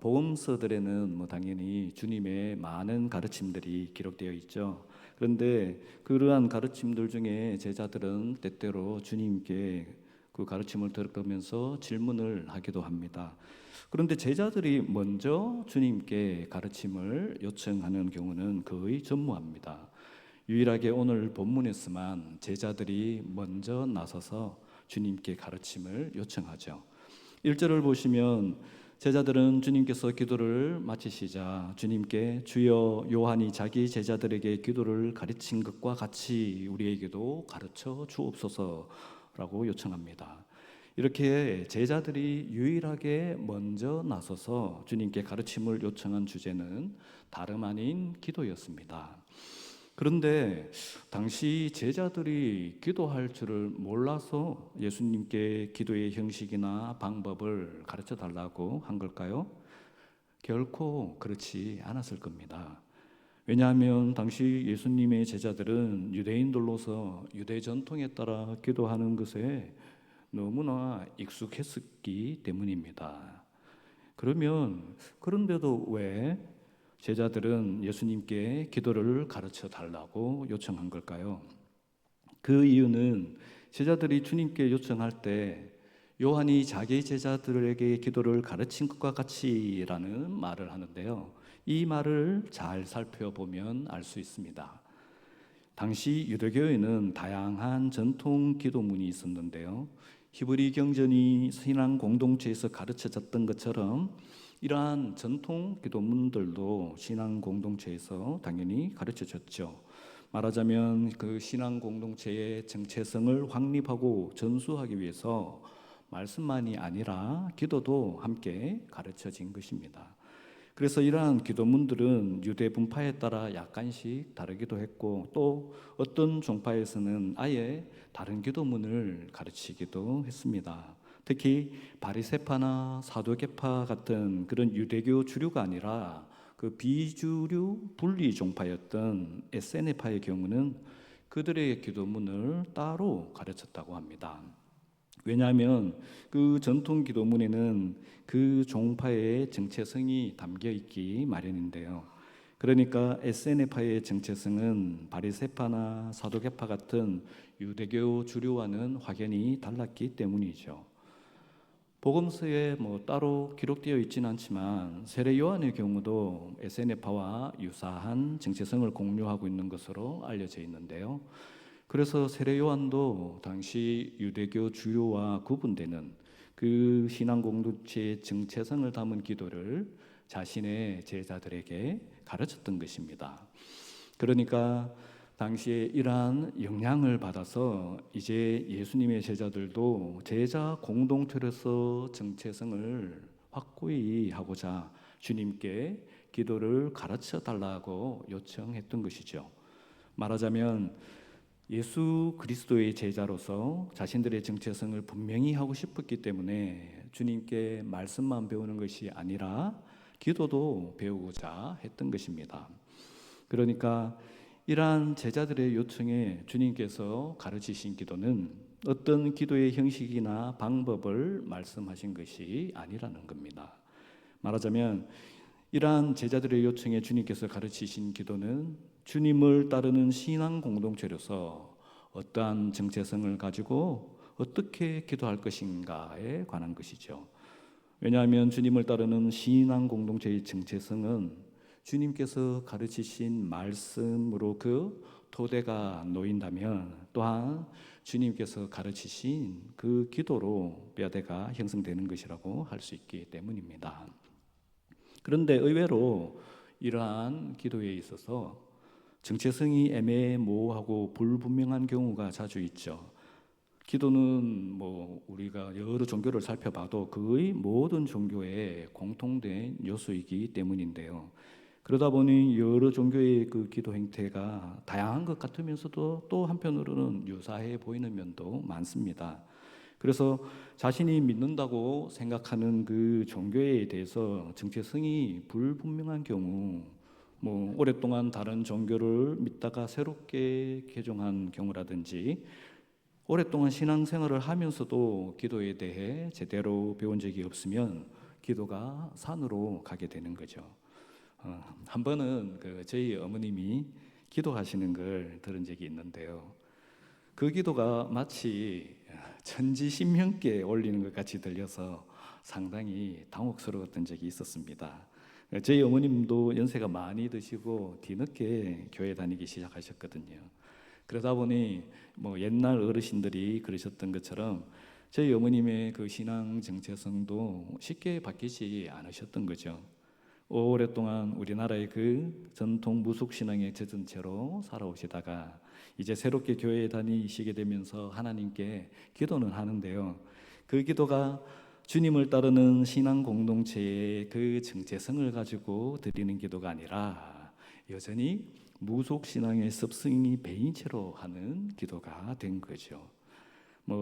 복음서들에는 당연히 주님의 많은 가르침들이 기록되어 있죠. 그런데 그러한 가르침들 중에 제자들은 때때로 주님께 그 가르침을 들으면서 질문을 하기도 합니다. 그런데 제자들이 먼저 주님께 가르침을 요청하는 경우는 거의 전무합니다. 유일하게 오늘 본문에서만 제자들이 먼저 나서서 주님께 가르침을 요청하죠. 1절을 보시면 제자들은 주님께서 기도를 마치시자 주님께 주여 요한이 자기 제자들에게 기도를 가르친 것과 같이 우리에게도 가르쳐 주옵소서라고 요청합니다. 이렇게 제자들이 유일하게 먼저 나서서 주님께 가르침을 요청한 주제는 다름 아닌 기도였습니다. 그런데 당시 제자들이 기도할 줄을 몰라서 예수님께 기도의 형식이나 방법을 가르쳐 달라고 한 걸까요? 결코 그렇지 않았을 겁니다. 왜냐하면 당시 예수님의 제자들은 유대인들로서 유대 전통에 따라 기도하는 것에 너무나 익숙했었기 때문입니다. 그런데도 왜 제자들은 예수님께 기도를 가르쳐 달라고 요청한 걸까요? 그 이유는 제자들이 주님께 요청할 때 요한이 자기 제자들에게 기도를 가르친 것과 같이라는 말을 하는데요. 이 말을 잘 살펴보면 알 수 있습니다. 당시 유대교에는 다양한 전통 기도문이 있었는데요. 히브리 경전이 신앙 공동체에서 가르쳐졌던 것처럼 이러한 전통 기도문들도 신앙 공동체에서 당연히 가르쳐졌죠. 말하자면 그 신앙 공동체의 정체성을 확립하고 전수하기 위해서 말씀만이 아니라 기도도 함께 가르쳐진 것입니다. 그래서 이러한 기도문들은 유대 분파에 따라 약간씩 다르기도 했고, 또 어떤 종파에서는 아예 다른 기도문을 가르치기도 했습니다. 특히 바리새파나 사두개파 같은 그런 유대교 주류가 아니라 그 비주류 분리 종파였던 에세네파의 경우는 그들의 기도문을 따로 가르쳤다고 합니다. 왜냐하면 그 전통 기도문에는 그 종파의 정체성이 담겨 있기 마련인데요. 그러니까 에세네파의 정체성은 바리새파나 사두개파 같은 유대교 주류와는 확연히 달랐기 때문이죠. 복음서에 따로 기록되어 있지는 않지만 세례 요한의 경우도 에세네파와 유사한 정체성을 공유하고 있는 것으로 알려져 있는데요. 그래서 세례 요한도 당시 유대교 주요와 구분되는 그 신앙 공동체의 정체성을 담은 기도를 자신의 제자들에게 가르쳤던 것입니다. 그러니까 당시에 이러한 영향을 받아서 이제 예수님의 제자들도 제자 공동체로서 정체성을 확고히 하고자 주님께 기도를 가르쳐 달라고 요청했던 것이죠. 말하자면 예수 그리스도의 제자로서 자신들의 정체성을 분명히 하고 싶었기 때문에 주님께 말씀만 배우는 것이 아니라 기도도 배우고자 했던 것입니다. 그러니까 이러한 제자들의 요청에 주님께서 가르치신 기도는 어떤 기도의 형식이나 방법을 말씀하신 것이 아니라는 겁니다. 말하자면 이러한 제자들의 요청에 주님께서 가르치신 기도는 주님을 따르는 신앙 공동체로서 어떠한 정체성을 가지고 어떻게 기도할 것인가에 관한 것이죠. 왜냐하면 주님을 따르는 신앙 공동체의 정체성은 주님께서 가르치신 말씀으로 그 토대가 놓인다면 또한 주님께서 가르치신 그 기도로 뼈대가 형성되는 것이라고 할 수 있기 때문입니다. 그런데 의외로 이러한 기도에 있어서 정체성이 애매모호하고 불분명한 경우가 자주 있죠. 기도는 우리가 여러 종교를 살펴봐도 거의 모든 종교에 공통된 요소이기 때문인데요. 그러다 보니 여러 종교의 그 기도 행태가 다양한 것 같으면서도 또 한편으로는 유사해 보이는 면도 많습니다. 그래서 자신이 믿는다고 생각하는 그 종교에 대해서 정체성이 불분명한 경우, 오랫동안 다른 종교를 믿다가 새롭게 개종한 경우라든지 오랫동안 신앙생활을 하면서도 기도에 대해 제대로 배운 적이 없으면 기도가 산으로 가게 되는 거죠. 한 번은 저희 어머님이 기도하시는 걸 들은 적이 있는데요. 그 기도가 마치 천지신명께 올리는 것 같이 들려서 상당히 당혹스러웠던 적이 있었습니다. 저희 어머님도 연세가 많이 드시고 뒤늦게 교회 다니기 시작하셨거든요. 그러다 보니 옛날 어르신들이 그러셨던 것처럼 저희 어머님의 그 신앙 정체성도 쉽게 바뀌지 않으셨던 거죠. 오랫동안 우리나라의 그 전통 무속 신앙에 젖은 채로 살아오시다가 이제 새롭게 교회에 다니시게 되면서 하나님께 기도는 하는데요. 그 기도가 주님을 따르는 신앙 공동체의 그 정체성을 가지고 드리는 기도가 아니라 여전히 무속 신앙의 습성이 배인 채로 하는 기도가 된 거죠.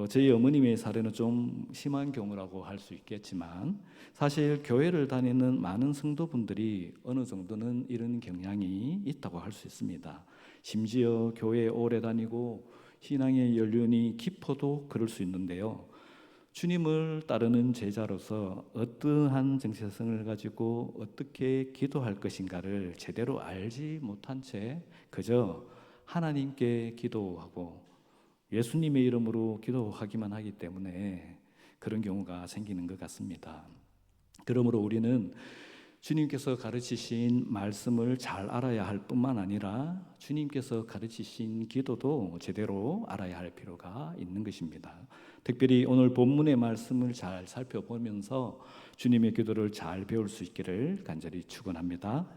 저희 어머님의 사례는 좀 심한 경우라고 할 수 있겠지만 사실 교회를 다니는 많은 성도분들이 어느 정도는 이런 경향이 있다고 할 수 있습니다. 심지어 교회에 오래 다니고 신앙의 연륜이 깊어도 그럴 수 있는데요. 주님을 따르는 제자로서 어떠한 정체성을 가지고 어떻게 기도할 것인가를 제대로 알지 못한 채 그저 하나님께 기도하고 예수님의 이름으로 기도하기만 하기 때문에 그런 경우가 생기는 것 같습니다. 그러므로 우리는 주님께서 가르치신 말씀을 잘 알아야 할 뿐만 아니라 주님께서 가르치신 기도도 제대로 알아야 할 필요가 있는 것입니다. 특별히 오늘 본문의 말씀을 잘 살펴보면서 주님의 기도를 잘 배울 수 있기를 간절히 축원합니다.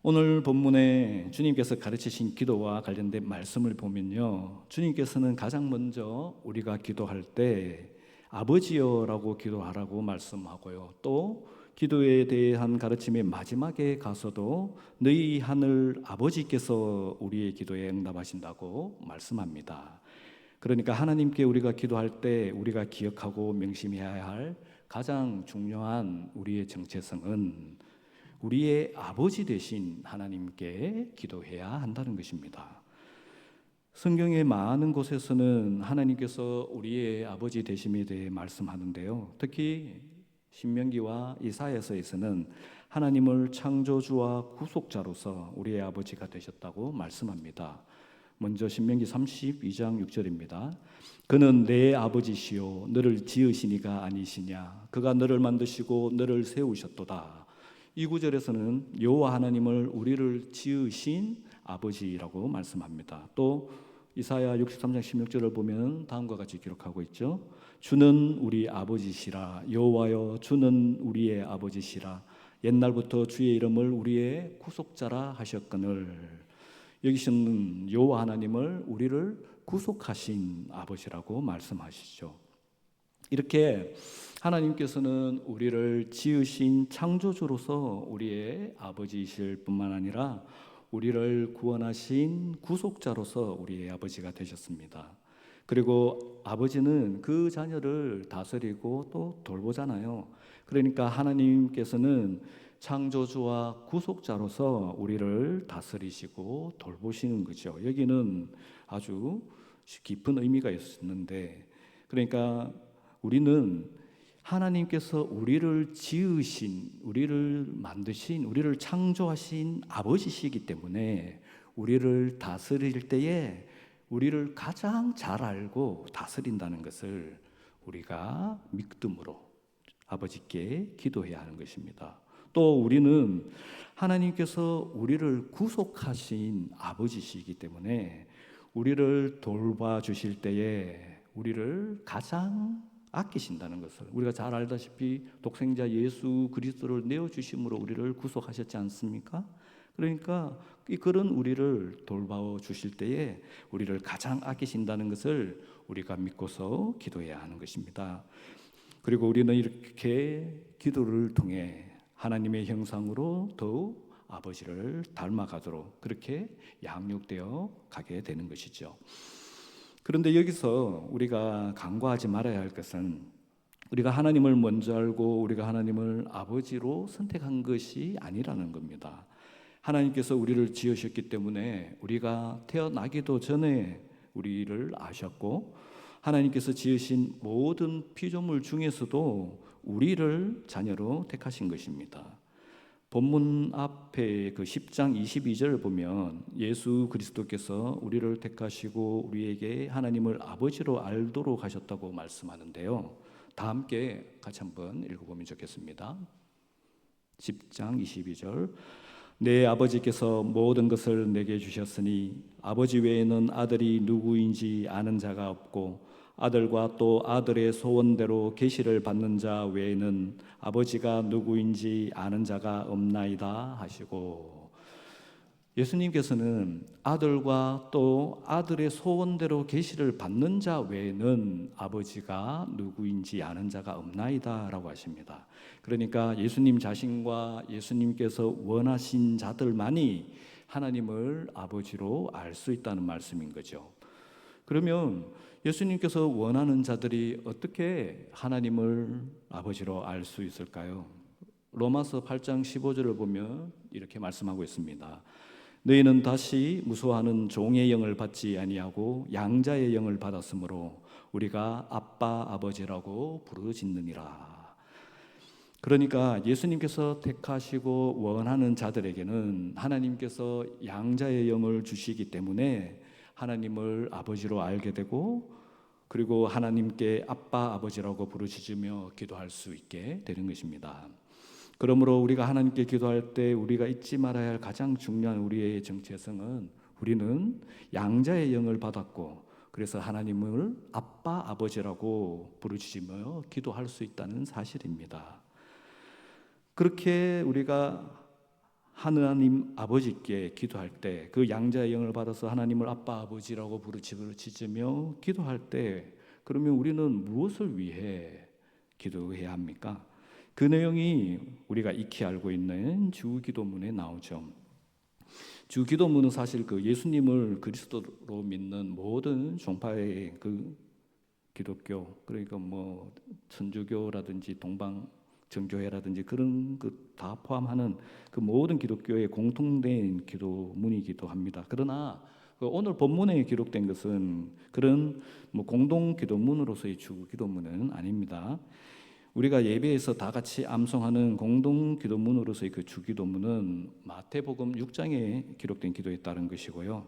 오늘 본문에 주님께서 가르치신 기도와 관련된 말씀을 보면요, 주님께서는 가장 먼저 우리가 기도할 때 아버지여라고 기도하라고 말씀하고요, 또 기도에 대한 가르침의 마지막에 가서도 너희 하늘 아버지께서 우리의 기도에 응답하신다고 말씀합니다. 그러니까 하나님께 우리가 기도할 때 우리가 기억하고 명심해야 할 가장 중요한 우리의 정체성은 우리의 아버지 되신 하나님께 기도해야 한다는 것입니다. 성경의 많은 곳에서는 하나님께서 우리의 아버지 되심에 대해 말씀하는데요, 특히 신명기와 이사야서에서는 하나님을 창조주와 구속자로서 우리의 아버지가 되셨다고 말씀합니다. 먼저 신명기 32장 6절입니다. 그는 내 아버지시요 너를 지으신 이가 아니시냐, 그가 너를 만드시고 너를 세우셨도다. 이 구절에서는 여호와 하나님을 우리를 지으신 아버지라고 말씀합니다. 또 이사야 63장 16절을 보면 다음과 같이 기록하고 있죠. 주는 우리 아버지시라, 여호와여 주는 우리의 아버지시라, 옛날부터 주의 이름을 우리의 구속자라 하셨거늘. 여기서는 여호와 하나님을 우리를 구속하신 아버지라고 말씀하시죠. 이렇게 하나님께서는 우리를 지으신 창조주로서 우리의 아버지이실 뿐만 아니라 우리를 구원하신 구속자로서 우리의 아버지가 되셨습니다. 그리고 아버지는 그 자녀를 다스리고 또 돌보잖아요. 그러니까 하나님께서는 창조주와 구속자로서 우리를 다스리시고 돌보시는 거죠. 여기는 아주 깊은 의미가 있었는데, 그러니까 우리는 하나님께서 우리를 지으신, 우리를 만드신, 우리를 창조하신 아버지시기 때문에 우리를 다스릴 때에 우리를 가장 잘 알고 다스린다는 것을 우리가 믿음으로 아버지께 기도해야 하는 것입니다. 또 우리는 하나님께서 우리를 구속하신 아버지시기 때문에 우리를 돌봐주실 때에 우리를 가장 아끼신다는 것을, 우리가 잘 알다시피 독생자 예수 그리스도를 내어주심으로 우리를 구속하셨지 않습니까? 그러니까 그런 우리를 돌봐 주실 때에 우리를 가장 아끼신다는 것을 우리가 믿고서 기도해야 하는 것입니다. 그리고 우리는 이렇게 기도를 통해 하나님의 형상으로 더욱 아버지를 닮아가도록 그렇게 양육되어 가게 되는 것이죠. 그런데 여기서 우리가 간과하지 말아야 할 것은 우리가 하나님을 먼저 알고 우리가 하나님을 아버지로 선택한 것이 아니라는 겁니다. 하나님께서 우리를 지으셨기 때문에 우리가 태어나기도 전에 우리를 아셨고, 하나님께서 지으신 모든 피조물 중에서도 우리를 자녀로 택하신 것입니다. 본문 앞에 그 10장 22절을 보면 예수 그리스도께서 우리를 택하시고 우리에게 하나님을 아버지로 알도록 하셨다고 말씀하는데요. 다 함께 같이 한번 읽어보면 좋겠습니다. 10장 22절. 내 아버지께서 모든 것을 내게 주셨으니 아버지 외에는 아들이 누구인지 아는 자가 없고 아들과 또 아들의 소원대로 계시를 받는 자 외에는 아버지가 누구인지 아는 자가 없나이다 하시고, 예수님께서는 아들과 또 아들의 소원대로 계시를 받는 자 외에는 아버지가 누구인지 아는 자가 없나이다 라고 하십니다. 그러니까 예수님 자신과 예수님께서 원하신 자들만이 하나님을 아버지로 알 수 있다는 말씀인 거죠. 그러면 예수님께서 원하는 자들이 어떻게 하나님을 아버지로 알 수 있을까요? 로마서 8장 15절을 보면 이렇게 말씀하고 있습니다. 너희는 다시 무수하는 종의 영을 받지 아니하고 양자의 영을 받았으므로 우리가 아빠 아버지라고 부르짖느니라. 그러니까 예수님께서 택하시고 원하는 자들에게는 하나님께서 양자의 영을 주시기 때문에 하나님을 아버지로 알게 되고, 그리고 하나님께 아빠 아버지라고 부르짖으며 기도할 수 있게 되는 것입니다. 그러므로 우리가 하나님께 기도할 때 우리가 잊지 말아야 할 가장 중요한 우리의 정체성은, 우리는 양자의 영을 받았고 그래서 하나님을 아빠 아버지라고 부르짖으며 기도할 수 있다는 사실입니다. 그렇게 우리가 하나님 아버지께 기도할 때, 그 양자의 영을 받아서 하나님을 아빠 아버지라고 부르짖으며 기도할 때, 그러면 우리는 무엇을 위해 기도해야 합니까? 그 내용이 우리가 익히 알고 있는 주기도문에 나오죠. 주기도문은 사실 그 예수님을 그리스도로 믿는 모든 종파의 그 기독교, 그러니까 뭐 천주교라든지 동방 정교회라든지 그런 그 다 포함하는 그 모든 기독교의 공통된 기도문이기도 합니다. 그러나 오늘 본문에 기록된 것은 그런 뭐 공동 기도문으로서의 주 기도문은 아닙니다. 우리가 예배에서 다 같이 암송하는 공동 기도문으로서의 그 주 기도문은 마태복음 6장에 기록된 기도에 따른 것이고요.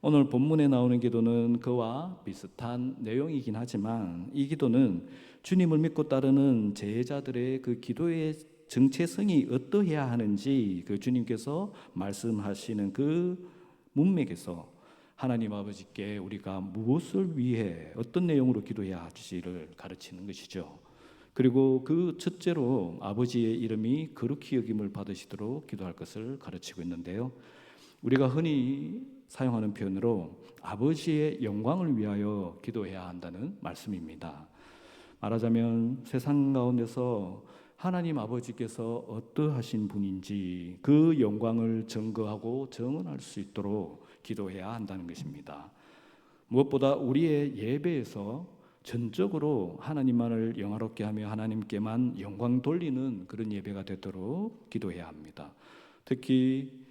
오늘 본문에 나오는 기도는 그와 비슷한 내용이긴 하지만 이 기도는 주님을 믿고 따르는 제자들의 그 기도의 정체성이 어떠해야 하는지 그 주님께서 말씀하시는 그 문맥에서 하나님 아버지께 우리가 무엇을 위해 어떤 내용으로 기도해야 할지를 가르치는 것이죠. 그리고 그 첫째로 아버지의 이름이 거룩히 여김을 받으시도록 기도할 것을 가르치고 있는데요. 우리가 흔히 사용하는 표현으로 아버지의 영광을 위하여 기도해야 한다는 말씀입니다. 말하자면 세상 가운데서 하나님 아버지께서 어떠하신 분인지 그 영광을 증거하고 증언할 수 있도록 기도해야 한다는 것입니다. 무엇보다 우리의 예배에서 전적으로 하나님만을 영화롭게 하며 하나님께만 영광 돌리는 그런 예배가 되도록 기도해야 합니다. 특히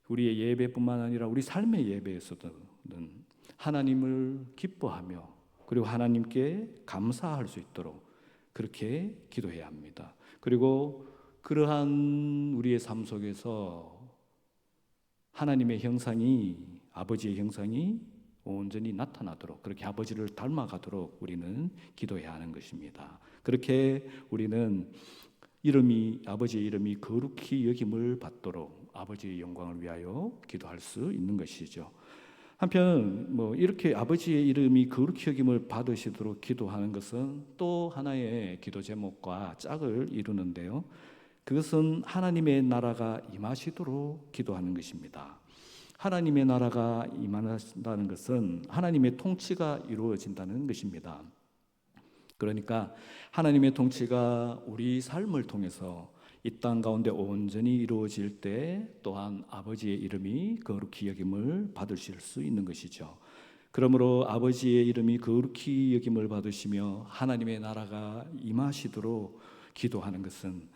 우리의 예배뿐만 아니라 우리 삶의 예배에서는 하나님을 기뻐하며 그리고 하나님께 감사할 수 있도록 그렇게 기도해야 합니다. 그리고 그러한 우리의 삶 속에서 하나님의 형상이, 아버지의 형상이 온전히 나타나도록, 그렇게 아버지를 닮아가도록 우리는 기도해야 하는 것입니다. 그렇게 우리는 아버지의 이름이 거룩히 여김을 받도록 아버지의 영광을 위하여 기도할 수 있는 것이죠. 한편 이렇게 아버지의 이름이 거룩히 여김을 받으시도록 기도하는 것은 또 하나의 기도 제목과 짝을 이루는데요. 그것은 하나님의 나라가 임하시도록 기도하는 것입니다. 하나님의 나라가 임한다는 것은 하나님의 통치가 이루어진다는 것입니다. 그러니까 하나님의 통치가 우리 삶을 통해서 이 땅 가운데 온전히 이루어질 때 또한 아버지의 이름이 거룩히 여김을 받으실 수 있는 것이죠. 그러므로 아버지의 이름이 거룩히 여김을 받으시며 하나님의 나라가 임하시도록 기도하는 것은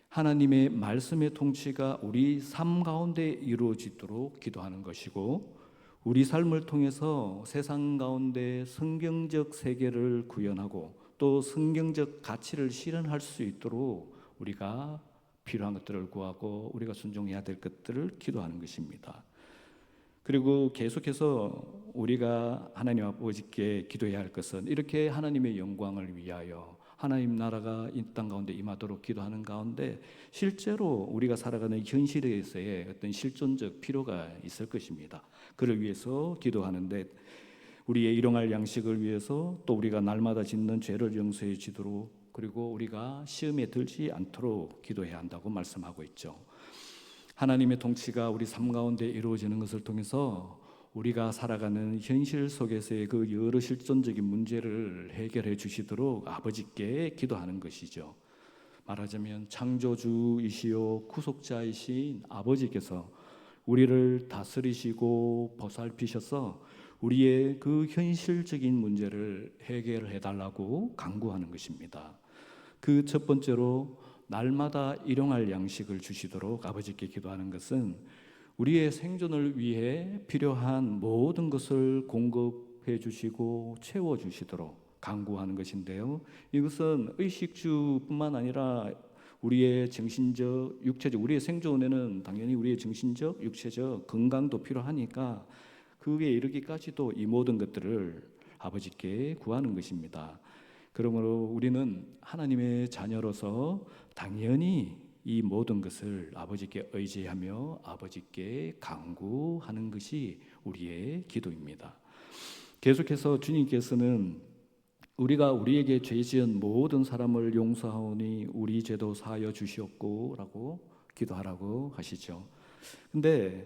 하나님의 말씀의 통치가 우리 삶 가운데 이루어지도록 기도하는 것이고, 우리 삶을 통해서 세상 가운데 성경적 세계를 구현하고 또 성경적 가치를 실현할 수 있도록 우리가 필요한 것들을 구하고 우리가 순종해야 될 것들을 기도하는 것입니다. 그리고 계속해서 우리가 하나님 아버지께 기도해야 할 것은 이렇게 하나님의 영광을 위하여 하나님 나라가 이 땅 가운데 임하도록 기도하는 가운데 실제로 우리가 살아가는 현실에서의 어떤 실존적 필요가 있을 것입니다. 그를 위해서 기도하는데 우리의 일용할 양식을 위해서 또 우리가 날마다 짓는 죄를 용서해 주도록 그리고 우리가 시험에 들지 않도록 기도해야 한다고 말씀하고 있죠. 하나님의 통치가 우리 삶 가운데 이루어지는 것을 통해서 우리가 sal아가는 현실 속에서의 그 여러 실존적인 문제를 해결해 주시도록 아버지께 기도하는 것이죠. 말하자면 창조주이시요 구속자이신 아버지께서 우리를 다스리시고 보살피셔서 우리의 그 현실적인 문제를 해결해 달라고 간구하는 것입니다. 그 첫 번째로 날마다 일용할 양식을 주시도록 아버지께 기도하는 것은 우리의 생존을 위해 필요한 모든 것을 공급해 주시고 채워 주시도록 간구하는 것인데요. 이것은 의식주뿐만 아니라 우리의 정신적, 육체적, 우리의 생존에는 당연히 우리의 정신적, 육체적 건강도 필요하니까 그게 이르기까지도 이 모든 것들을 아버지께 구하는 것입니다. 그러므로 우리는 하나님의 자녀로서 당연히 이 모든 것을 아버지께 의지하며 아버지께 간구하는 것이 우리의 기도입니다. 계속해서 주님께서는 우리가 우리에게 죄 지은 모든 사람을 용서하오니 우리 죄도 사하여 주시옵고 라고 기도하라고 하시죠. 근데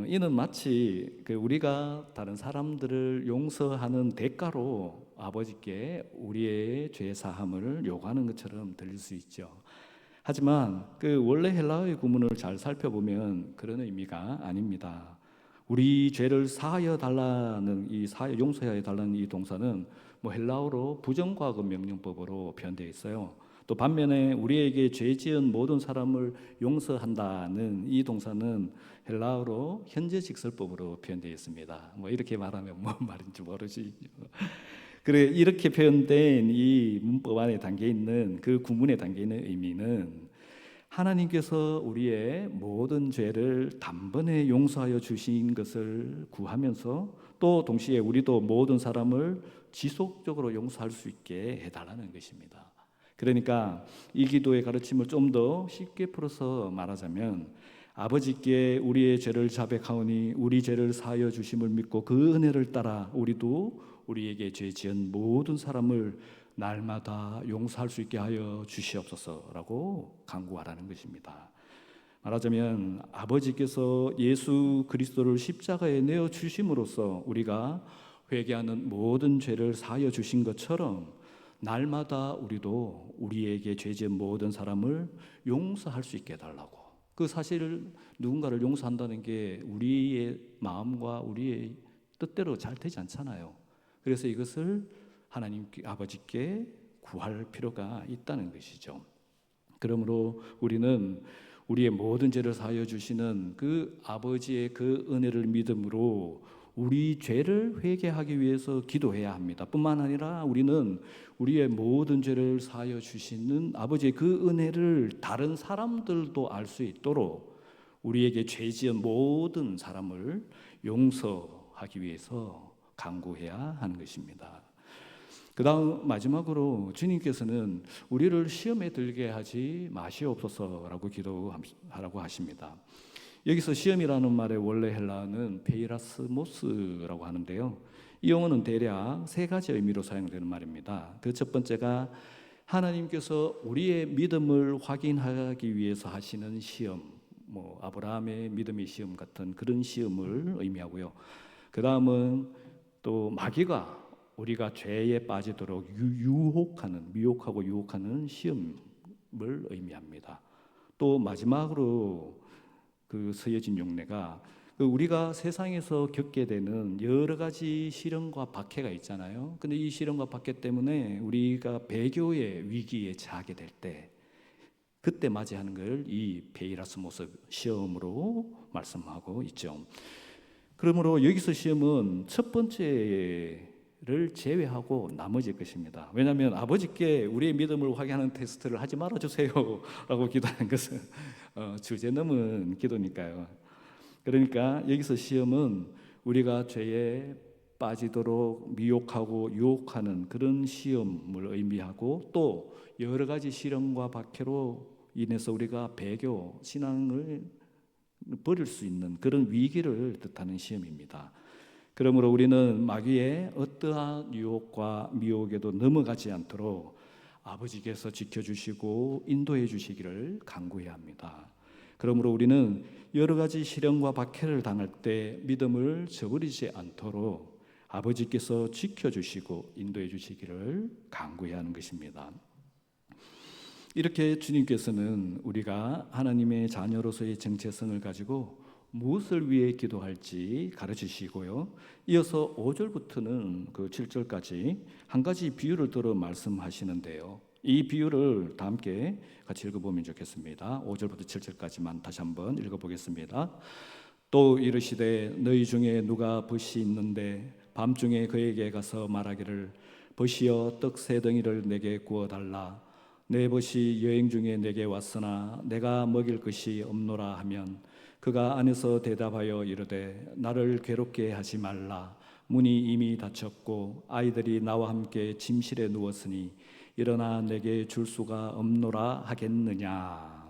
이는 마치 우리가 다른 사람들을 용서하는 대가로 아버지께 우리의 죄 사함을 요구하는 것처럼 들릴 수 있죠. 하지만 원래 헬라어의 구문을 잘 살펴보면 그런 의미가 아닙니다. 우리 죄를 사하여 달라는 용서하여 달라는 이 동사는 헬라어로 부정과거 명령법으로 표현되어 있어요. 또 반면에 우리에게 죄 지은 모든 사람을 용서한다는 이 동사는 헬라어로 현재 직설법으로 표현되어 있습니다. 이렇게 말하면 뭔 말인지 모르지. 그래 이렇게 표현된 이 문법 안에 담겨 있는 그 구문에 담겨 있는 의미는 하나님께서 우리의 모든 죄를 단번에 용서하여 주신 것을 구하면서 또 동시에 우리도 모든 사람을 지속적으로 용서할 수 있게 해달라는 것입니다. 그러니까 이 기도의 가르침을 좀 더 쉽게 풀어서 말하자면 아버지께 우리의 죄를 자백하오니 우리 죄를 사하여 주심을 믿고 그 은혜를 따라 우리도 우리에게 죄 지은 모든 사람을 날마다 용서할 수 있게 하여 주시옵소서라고 간구하라는 것입니다. 말하자면 아버지께서 예수 그리스도를 십자가에 내어 주심으로써 우리가 회개하는 모든 죄를 사하여 주신 것처럼 날마다 우리도 우리에게 죄 지은 모든 사람을 용서할 수 있게 해달라고. 그 사실 누군가를 용서한다는 게 우리의 마음과 우리의 뜻대로 잘 되지 않잖아요. 그래서 이것을 하나님 아버지께 구할 필요가 있다는 것이죠. 그러므로 우리는 우리의 모든 죄를 사하여 주시는 그 아버지의 그 은혜를 믿음으로 우리 죄를 회개하기 위해서 기도해야 합니다. 뿐만 아니라 우리는 우리의 모든 죄를 사하여 주시는 아버지의 그 은혜를 다른 사람들도 알 수 있도록 우리에게 죄 지은 모든 사람을 용서하기 위해서 간구해야 하는 것입니다. 그 다음 마지막으로 주님께서는 우리를 시험에 들게 하지 마시옵소서라고 기도하라고 하십니다. 여기서 시험이라는 말의 원래 헬라어는 페이라스모스라고 하는데요. 이 용어는 대략 세 가지 의미로 사용되는 말입니다. 그 첫 번째가 하나님께서 우리의 믿음을 확인하기 위해서 하시는 시험, 아브라함의 믿음의 시험 같은 그런 시험을 의미하고요. 그 다음은 또 마귀가 우리가 죄에 빠지도록 미혹하고 유혹하는 시험을 의미합니다. 또 마지막으로 쓰여진 용례가 우리가 세상에서 겪게 되는 여러 가지 시련과 박해가 있잖아요. 근데 이 시련과 박해 때문에 우리가 배교의 위기에 처하게 될 때 그때 맞이하는 걸 이 페이라스모스 시험으로 말씀하고 있죠. 그러므로 여기서 시험은 첫 번째 제외하고 나머지 것입니다. 왜냐하면 아버지께 우리의 믿음을 확인하는 테스트를 하지 말아주세요 라고 기도하는 것은 주제 넘은 기도니까요. 그러니까 여기서 시험은 우리가 죄에 빠지도록 미혹하고 유혹하는 그런 시험을 의미하고, 또 여러 가지 시련과 박해로 인해서 우리가 배교, 신앙을 버릴 수 있는 그런 위기를 뜻하는 시험입니다. 그러므로 우리는 마귀의 어떠한 유혹과 미혹에도 넘어가지 않도록 아버지께서 지켜주시고 인도해 주시기를 간구해야 합니다. 그러므로 우리는 여러 가지 시련과 박해를 당할 때 믿음을 저버리지 않도록 아버지께서 지켜주시고 인도해 주시기를 간구해야 하는 것입니다. 이렇게 주님께서는 우리가 하나님의 자녀로서의 정체성을 가지고 무엇을 위해 기도할지 가르치시고요. 이어서 5절부터는 그 7절까지 한 가지 비유를 들어 말씀하시는데요. 이 비유를 다 함께 같이 읽어보면 좋겠습니다. 5절부터 7절까지만 다시 한번 읽어보겠습니다. 또 이르시되 너희 중에 누가 벗이 있는데 밤중에 그에게 가서 말하기를 벗이여 떡 세 덩이를 내게 구워달라. 내 벗이 여행 중에 내게 왔으나 내가 먹일 것이 없노라 하면 그가 안에서 대답하여 이르되 나를 괴롭게 하지 말라. 문이 이미 닫혔고 아이들이 나와 함께 침실에 누웠으니 일어나 내게 줄 수가 없노라 하겠느냐.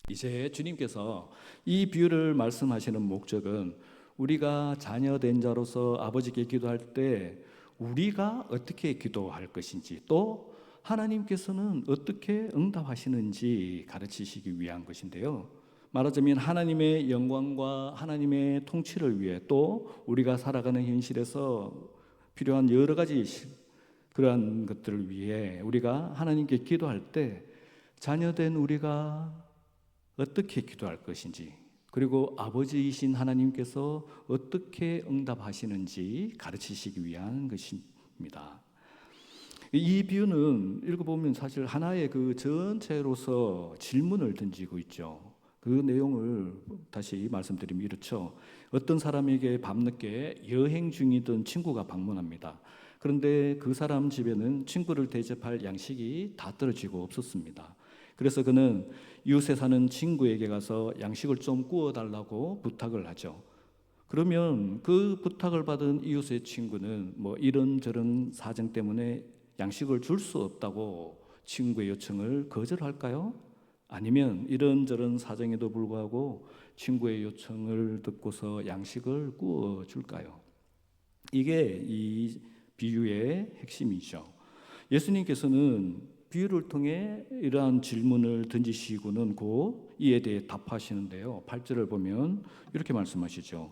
이제 주님께서 이 비유를 말씀하시는 목적은 우리가 자녀된 자로서 아버지께 기도할 때 우리가 어떻게 기도할 것인지, 또 하나님께서는 어떻게 응답하시는지 가르치시기 위한 것인데요. 말하자면 하나님의 영광과 하나님의 통치를 위해, 또 우리가 살아가는 현실에서 필요한 여러 가지 그러한 것들을 위해 우리가 하나님께 기도할 때 자녀된 우리가 어떻게 기도할 것인지, 그리고 아버지이신 하나님께서 어떻게 응답하시는지 가르치시기 위한 것입니다. 이 비유는 읽어보면 사실 하나의 그 전체로서 질문을 던지고 있죠. 그 내용을 다시 말씀드리면 이렇죠. 어떤 사람에게 밤늦게 여행 중이던 친구가 방문합니다. 그런데 그 사람 집에는 친구를 대접할 양식이 다 떨어지고 없었습니다. 그래서 그는 이웃에 사는 친구에게 가서 양식을 좀 구워달라고 부탁을 하죠. 그러면 그 부탁을 받은 이웃의 친구는 뭐 이런저런 사정 때문에 양식을 줄 수 없다고 친구의 요청을 거절할까요? 아니면 이런저런 사정에도 불구하고 친구의 요청을 듣고서 양식을 구워줄까요? 이게 이 비유의 핵심이죠. 예수님께서는 비유를 통해 이러한 질문을 던지시고는 곧 이에 대해 답하시는데요. 8절을 보면 이렇게 말씀하시죠.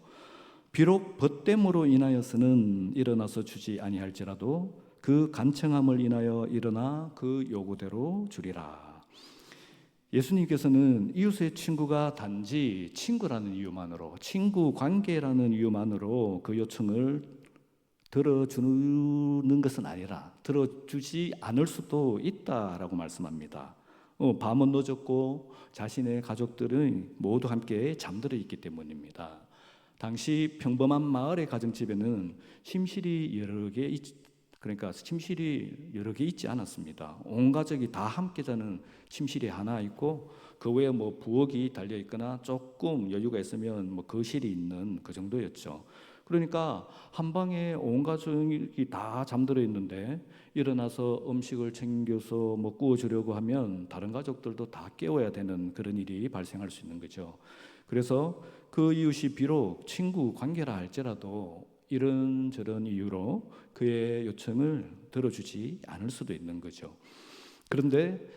비록 벗됨으로 인하여서는 일어나서 주지 아니할지라도 그 간청함을 인하여 일어나 그 요구대로 주리라. 예수님께서는 이웃의 친구가 단지 친구라는 이유만으로, 친구 관계라는 이유만으로 그 요청을 들어주는 것은 아니라 들어주지 않을 수도 있다라고 말씀합니다. 밤은 늦었고 자신의 가족들은 모두 함께 잠들어 있기 때문입니다. 당시 평범한 마을의 가정집에는 침실이 여러 개 있지 않았습니다. 온 가족이 다 함께 자는 침실이 하나 있고 그 외에 뭐 부엌이 달려 있거나 조금 여유가 있으면 뭐 거실이 있는 그 정도였죠. 그러니까 한 방에 온 가족이 다 잠들어 있는데 일어나서 음식을 챙겨서 뭐 구워주려고 하면 다른 가족들도 다 깨워야 되는 그런 일이 발생할 수 있는 거죠. 그래서 그 이웃이 비록 친구 관계라 할지라도 이런저런 이유로 그의 요청을 들어주지 않을 수도 있는 거죠. 그런데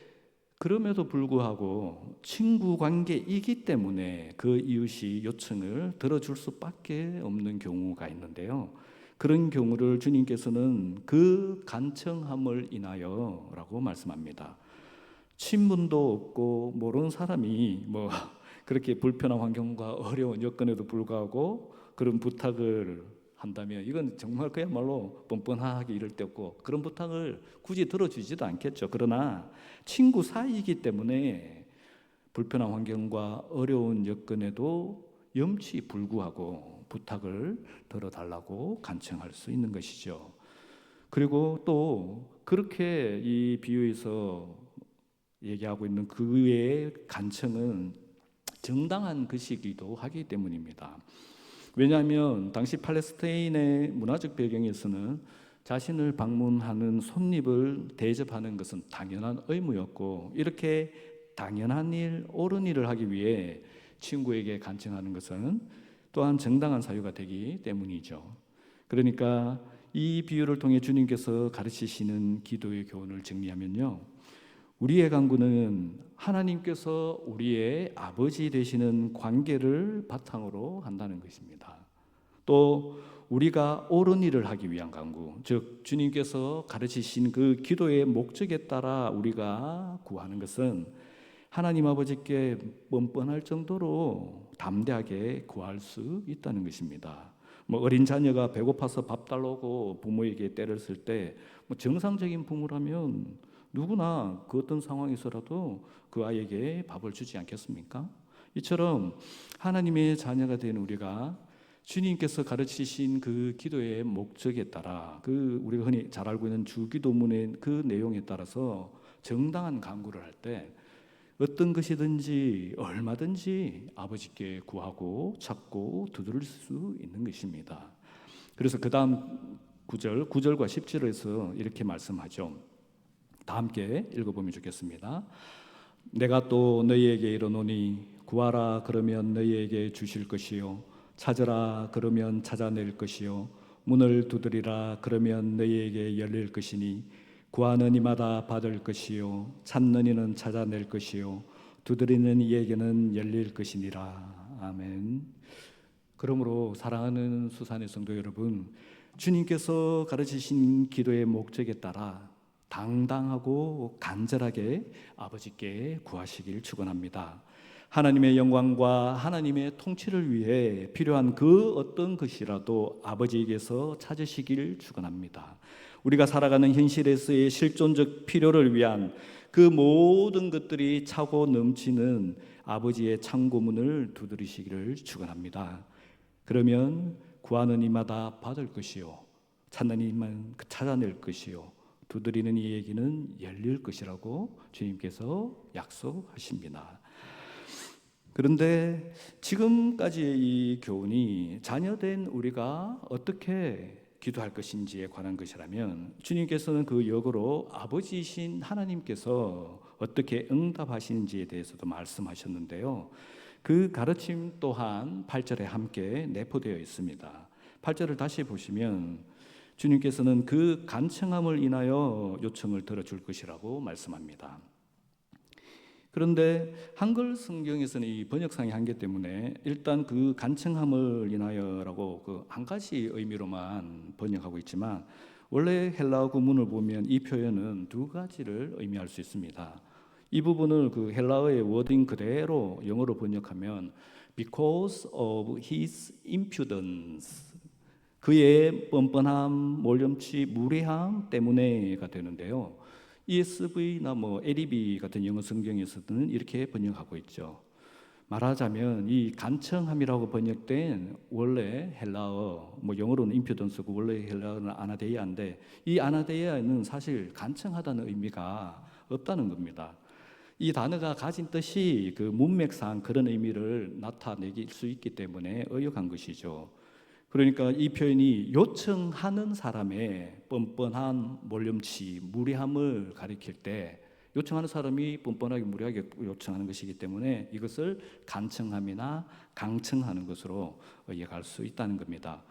그럼에도 불구하고 친구 관계이기 때문에 그 이웃이 요청을 들어줄 수밖에 없는 경우가 있는데요. 그런 경우를 주님께서는 그 간청함을 인하여 라고 말씀합니다. 친분도 없고 모르는 사람이 뭐 그렇게 불편한 환경과 어려운 여건에도 불구하고 그런 부탁을 한다면 이건 정말 그야말로 뻔뻔하게 이럴 데 없고 그런 부탁을 굳이 들어주지도 않겠죠. 그러나 친구 사이이기 때문에 불편한 환경과 어려운 여건에도 염치불구하고 부탁을 들어달라고 간청할 수 있는 것이죠. 그리고 또 그렇게 이 비유에서 얘기하고 있는 그의 간청은 정당한 것이기도 하기 때문입니다. 왜냐하면 당시 팔레스타인의 문화적 배경에서는 자신을 방문하는 손님을 대접하는 것은 당연한 의무였고, 이렇게 당연한 일, 옳은 일을 하기 위해 친구에게 간청하는 것은 또한 정당한 사유가 되기 때문이죠. 그러니까 이 비유를 통해 주님께서 가르치시는 기도의 교훈을 정리하면요, 우리의 간구는 하나님께서 우리의 아버지 되시는 관계를 바탕으로 한다는 것입니다. 또 우리가 옳은 일을 하기 위한 간구, 즉 주님께서 가르치신 그 기도의 목적에 따라 우리가 구하는 것은 하나님 아버지께 뻔뻔할 정도로 담대하게 구할 수 있다는 것입니다. 어린 자녀가 배고파서 밥 달라고 부모에게 때를 쓸 때 정상적인 부모라면 누구나 그 어떤 상황에서라도 그 아이에게 밥을 주지 않겠습니까? 이처럼 하나님의 자녀가 된 우리가 주님께서 가르치신 그 기도의 목적에 따라, 그 우리가 흔히 잘 알고 있는 주기도문의 그 내용에 따라서 정당한 간구를 할 때 어떤 것이든지 얼마든지 아버지께 구하고 찾고 두드릴 수 있는 것입니다. 그래서 그 다음 9절과 10절에서 이렇게 말씀하죠. 다 함께 읽어보면 좋겠습니다. 내가 또 너희에게 이르노니 구하라 그러면 너희에게 주실 것이요 찾으라 그러면 찾아낼 것이요 문을 두드리라 그러면 너희에게 열릴 것이니 구하는 이마다 받을 것이요 찾는 이는 찾아낼 것이요 두드리는 이에게는 열릴 것이니라. 아멘. 그러므로 사랑하는 수산의 성도 여러분, 주님께서 가르치신 기도의 목적에 따라 당당하고 간절하게 아버지께 구하시길 축원합니다. 하나님의 영광과 하나님의 통치를 위해 필요한 그 어떤 것이라도 아버지에게서 찾으시길 축원합니다. 우리가 살아가는 현실에서의 실존적 필요를 위한 그 모든 것들이 차고 넘치는 아버지의 창고문을 두드리시기를 축원합니다. 그러면 구하는 이마다 받을 것이요 찾는 이만 찾아낼 것이요 두드리는 이에게는 열릴 것이라고 주님께서 약속하십니다. 그런데 지금까지의 이 교훈이 자녀된 우리가 어떻게 기도할 것인지에 관한 것이라면, 주님께서는 그 역으로 아버지이신 하나님께서 어떻게 응답하시는지에 대해서도 말씀하셨는데요, 그 가르침 또한 8절에 함께 내포되어 있습니다. 8절을 다시 보시면 주님께서는 그 간청함을 인하여 요청을 들어줄 것이라고 말씀합니다. 그런데 한글 성경에서는 이 번역상의 한계 때문에 일단 그 간청함을 인하여라고 그 한 가지 의미로만 번역하고 있지만, 원래 헬라어 구문을 보면 이 표현은 두 가지를 의미할 수 있습니다. 이 부분을 그 헬라어의 워딩 그대로 영어로 번역하면 because of his impudence, 그의 뻔뻔함, 몰염치, 무례함 때문에가 되는데요, ESV나 LEB 같은 영어 성경에서는 이렇게 번역하고 있죠. 말하자면 이 간청함이라고 번역된 원래 헬라어, 영어로는 임퓨던스고 원래 헬라어는 아나데이아인데, 이 아나데이아는 사실 간청하다는 의미가 없다는 겁니다. 이 단어가 가진 뜻이 그 문맥상 그런 의미를 나타낼 수 있기 때문에 의역한 것이죠. 그러니까 이 표현이 요청하는 사람의 뻔뻔한 몰염치, 무례함을 가리킬 때, 요청하는 사람이 뻔뻔하게 무례하게 요청하는 것이기 때문에 이것을 간청함이나 강청하는 것으로 이해할 수 있다는 겁니다.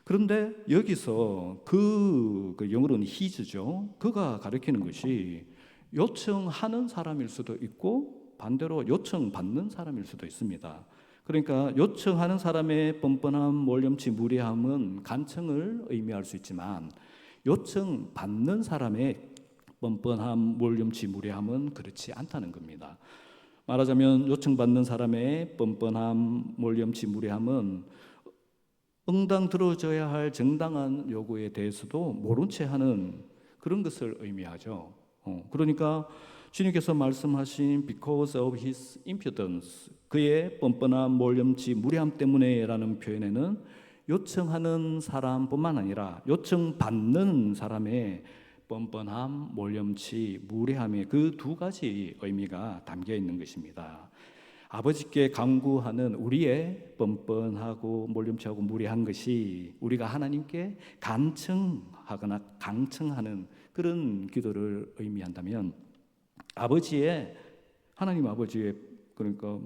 그런데 여기서 그 영어로는 his죠. 그가 가리키는 것이 요청하는 사람일 수도 있고 반대로 요청받는 사람일 수도 있습니다. 그러니까 요청하는 사람의 뻔뻔함, 몰염치, 무례함은 간청을 의미할 수 있지만, 요청받는 사람의 뻔뻔함, 몰염치, 무례함은 그렇지 않다는 겁니다. 말하자면 요청받는 사람의 뻔뻔함, 몰염치, 무례함은 응당 들어줘야 할 정당한 요구에 대해서도 모른 채 하는 그런 것을 의미하죠. 그러니까 주님께서 말씀하신 because of his impudence, 그의 뻔뻔한 몰염치 무례함 때문에라는 표현에는 요청하는 사람뿐만 아니라 요청받는 사람의 뻔뻔함, 몰염치, 무례함의 그 두 가지 의미가 담겨 있는 것입니다. 아버지께 간구하는 우리의 뻔뻔하고 몰염치하고 무례한 것이 우리가 하나님께 간청하거나 강청하는 그런 기도를 의미한다면, 하나님 아버지의, 그러니까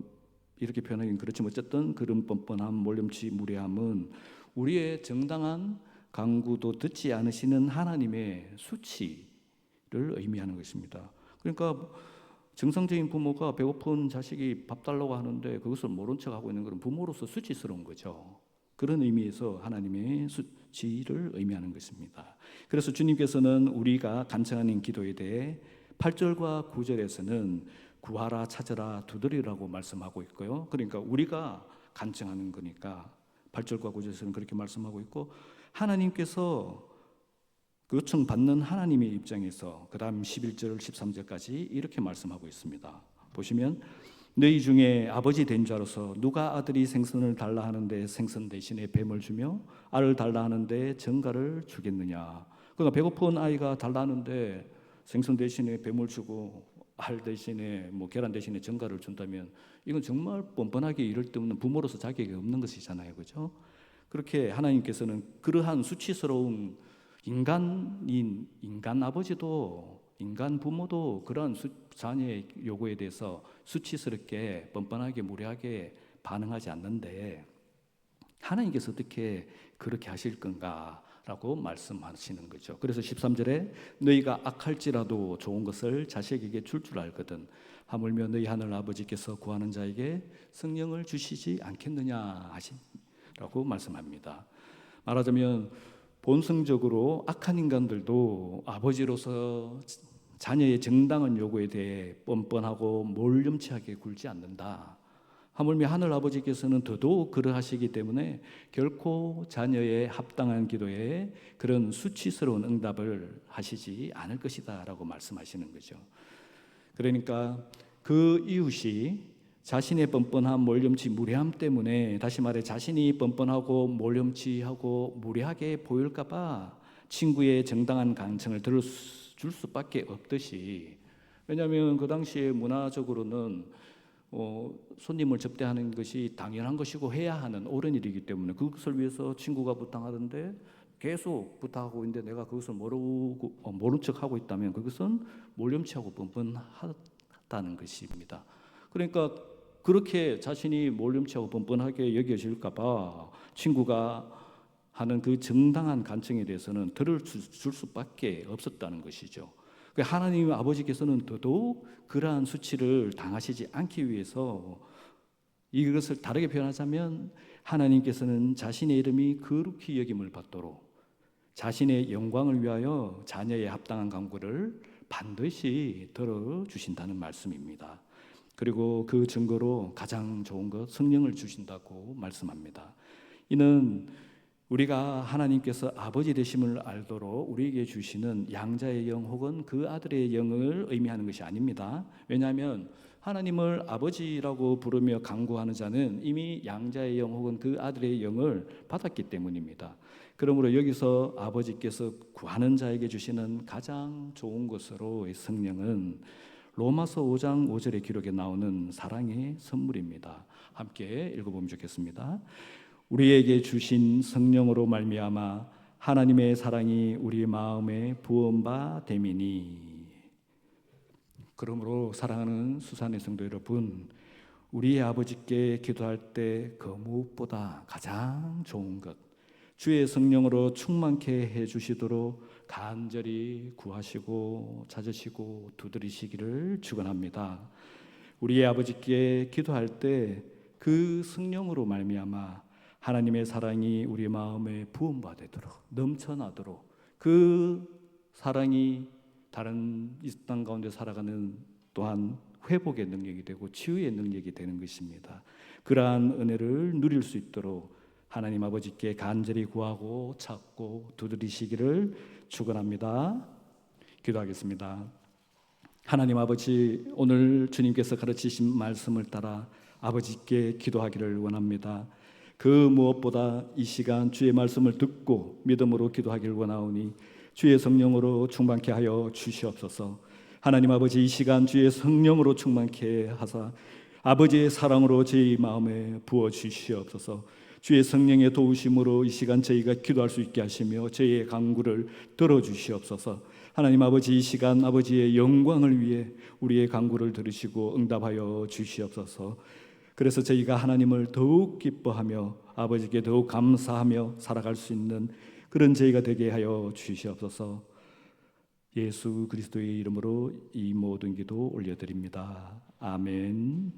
이렇게 표현하기는 그렇지만 어쨌든 그런 뻔뻔함, 몰염치, 무례함은 우리의 정당한 간구도 듣지 않으시는 하나님의 수치를 의미하는 것입니다. 그러니까 정상적인 부모가 배고픈 자식이 밥 달라고 하는데 그것을 모른 척하고 있는 것은 부모로서 수치스러운 거죠. 그런 의미에서 하나님의 수치를 의미하는 것입니다. 그래서 주님께서는 우리가 간청하는 기도에 대해 8절과 9절에서는 구하라, 찾으라, 두드리라고 말씀하고 있고요. 그러니까 우리가 간청하는 거니까 8절과 9절에서는 그렇게 말씀하고 있고, 하나님께서 요청 받는 하나님의 입장에서 그 다음 11절, 13절까지 이렇게 말씀하고 있습니다. 보시면 너희 중에 아버지 된 자로서 누가 아들이 생선을 달라 하는데 생선 대신에 뱀을 주며 알을 달라 하는데 정갈을 주겠느냐. 그러니까 배고픈 아이가 달라 하는데 생선 대신에 뱀을 주고 알 대신에 계란 대신에 정갈을 준다면 이건 정말 뻔뻔하게 이럴 데 없는 부모로서 자격이 없는 것이잖아요, 그렇죠? 그렇게 하나님께서는 그러한 수치스러운 인간 아버지도, 인간 부모도 그러한 자녀의 요구에 대해서 수치스럽게 뻔뻔하게 무례하게 반응하지 않는데 하나님께서 어떻게 그렇게 하실 건가라고 말씀하시는 거죠. 그래서 13절에 너희가 악할지라도 좋은 것을 자식에게 줄 알거든 하물며 너희 하늘 아버지께서 구하는 자에게 성령을 주시지 않겠느냐 하시라고 말씀합니다. 말하자면 본성적으로 악한 인간들도 아버지로서 자녀의 정당한 요구에 대해 뻔뻔하고 몰염치하게 굴지 않는다. 하물며 하늘 아버지께서는 더더욱 그러하시기 때문에 결코 자녀의 합당한 기도에 그런 수치스러운 응답을 하시지 않을 것이다 라고 말씀하시는 거죠. 그러니까 그 이웃이 자신의 뻔뻔함, 몰염치, 무례함 때문에, 다시 말해 자신이 뻔뻔하고 몰염치하고 무례하게 보일까 봐 친구의 정당한 간청을 들어줄 수밖에 없듯이, 왜냐하면 그 당시에 문화적으로는 손님을 접대하는 것이 당연한 것이고 해야 하는 옳은 일이기 때문에 그것을 위해서 친구가 부탁하던데 계속 부탁하고 있는데 내가 그것을 모른 척하고 있다면 그것은 몰염치하고 뻔뻔하다는 것입니다. 그러니까 그렇게 자신이 몰염치하고 뻔뻔하게 여겨질까 봐 친구가 하는 그 정당한 간청에 대해서는 들어줄 수밖에 없었다는 것이죠. 하나님 아버지께서는 더더욱 그러한 수치를 당하시지 않기 위해서, 이것을 다르게 표현하자면 하나님께서는 자신의 이름이 거룩히 여김을 받도록 자신의 영광을 위하여 자녀의 합당한 간구를 반드시 들어주신다는 말씀입니다. 그리고 그 증거로 가장 좋은 것 성령을 주신다고 말씀합니다. 이는 우리가 하나님께서 아버지 되심을 알도록 우리에게 주시는 양자의 영 혹은 그 아들의 영을 의미하는 것이 아닙니다. 왜냐하면 하나님을 아버지라고 부르며 간구하는 자는 이미 양자의 영 혹은 그 아들의 영을 받았기 때문입니다. 그러므로 여기서 아버지께서 구하는 자에게 주시는 가장 좋은 것으로의 성령은 로마서 5장 5절의 기록에 나오는 사랑의 선물입니다. 함께 읽어보면 좋겠습니다. 우리에게 주신 성령으로 말미암아 하나님의 사랑이 우리 마음에 부은 바 됨이니. 그러므로 사랑하는 수산의 성도 여러분, 우리의 아버지께 기도할 때 그 무엇보다 가장 좋은 것, 주의 성령으로 충만케 해주시도록 간절히 구하시고 찾으시고 두드리시기를 축원합니다. 우리의 아버지께 기도할 때 그 성령으로 말미암아 하나님의 사랑이 우리 마음에 부음받도록 넘쳐나도록 그 사랑이 다른 이 땅 가운데 살아가는 또한 회복의 능력이 되고 치유의 능력이 되는 것입니다. 그러한 은혜를 누릴 수 있도록 하나님 아버지께 간절히 구하고 찾고 두드리시기를 축원합니다. 기도하겠습니다. 하나님 아버지, 오늘 주님께서 가르치신 말씀을 따라 아버지께 기도하기를 원합니다. 그 무엇보다 이 시간 주의 말씀을 듣고 믿음으로 기도하기를 원하오니 주의 성령으로 충만케 하여 주시옵소서. 하나님 아버지, 이 시간 주의 성령으로 충만케 하사 아버지의 사랑으로 저희 마음에 부어 주시옵소서. 주의 성령의 도우심으로 이 시간 저희가 기도할 수 있게 하시며 저희의 간구를 들어주시옵소서. 하나님 아버지, 이 시간 아버지의 영광을 위해 우리의 간구를 들으시고 응답하여 주시옵소서. 그래서 저희가 하나님을 더욱 기뻐하며 아버지께 더욱 감사하며 살아갈 수 있는 그런 저희가 되게 하여 주시옵소서. 예수 그리스도의 이름으로 이 모든 기도 올려드립니다. 아멘.